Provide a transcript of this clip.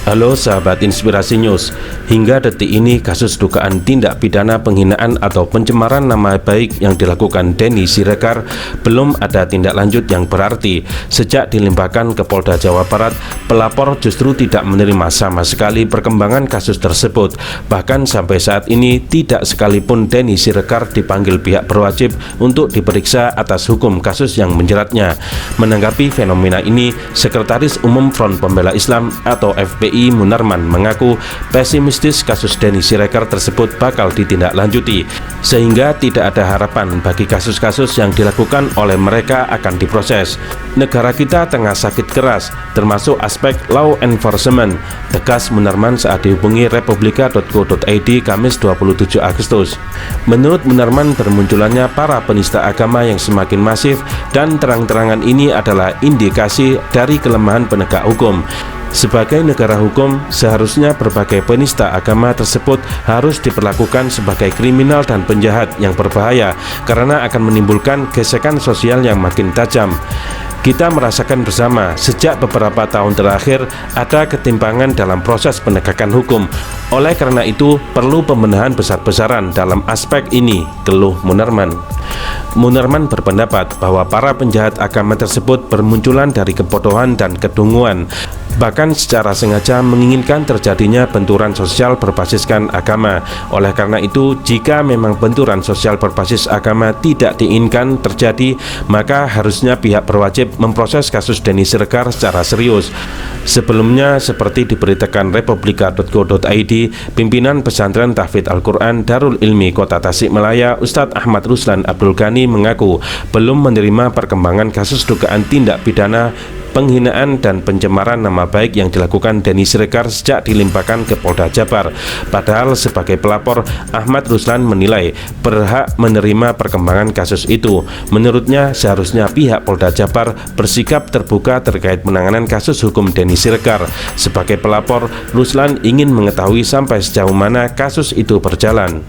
Halo sahabat Inspirasi News, hingga detik ini kasus dugaan tindak pidana penghinaan atau pencemaran nama baik yang dilakukan Denny Siregar belum ada tindak lanjut yang berarti. Sejak dilimpahkan ke Polda Jawa Barat, pelapor justru tidak menerima sama sekali perkembangan kasus tersebut. Bahkan sampai saat ini tidak sekalipun Denny Siregar dipanggil pihak berwajib untuk diperiksa atas hukum kasus yang menjeratnya. Menanggapi fenomena ini, Sekretaris Umum Front Pembela Islam atau FPI Munarman mengaku pesimistis kasus Denny Siregar tersebut bakal ditindaklanjuti, sehingga tidak ada harapan bagi kasus-kasus yang dilakukan oleh mereka akan diproses. Negara kita tengah sakit keras, termasuk aspek law enforcement, tegas Munarman saat dihubungi republika.co.id Kamis 27 Agustus. Menurut Munarman, bermunculannya para penista agama yang semakin masif dan terang-terangan ini adalah indikasi dari kelemahan penegak hukum. Sebagai negara hukum, seharusnya berbagai penista agama tersebut harus diperlakukan sebagai kriminal dan penjahat yang berbahaya karena akan menimbulkan gesekan sosial yang makin tajam. Kita merasakan bersama sejak beberapa tahun terakhir ada ketimpangan dalam proses penegakan hukum. Oleh karena itu, perlu pembenahan besar-besaran dalam aspek ini, keluh Munarman. Munarman berpendapat bahwa para penjahat agama tersebut bermunculan dari kebodohan dan kedunguan, bahkan secara sengaja menginginkan terjadinya benturan sosial berbasiskan agama. Oleh karena itu, jika memang benturan sosial berbasis agama tidak diinginkan terjadi, maka harusnya pihak berwajib memproses kasus Denny Siregar secara serius. Sebelumnya, seperti diberitakan republika.co.id, pimpinan pesantren Tahfidz Al-Quran Darul Ilmi Kota Tasikmalaya, Ustadz Ahmad Ruslan Abdul Ghani mengaku belum menerima perkembangan kasus dugaan tindak pidana penghinaan dan pencemaran nama baik yang dilakukan Denny Siregar sejak dilimpahkan ke Polda Jabar. Padahal sebagai pelapor, Ahmad Ruslan menilai berhak menerima perkembangan kasus itu. Menurutnya, seharusnya pihak Polda Jabar bersikap terbuka terkait penanganan kasus hukum Denny Siregar. Sebagai pelapor, Ruslan ingin mengetahui sampai sejauh mana kasus itu berjalan.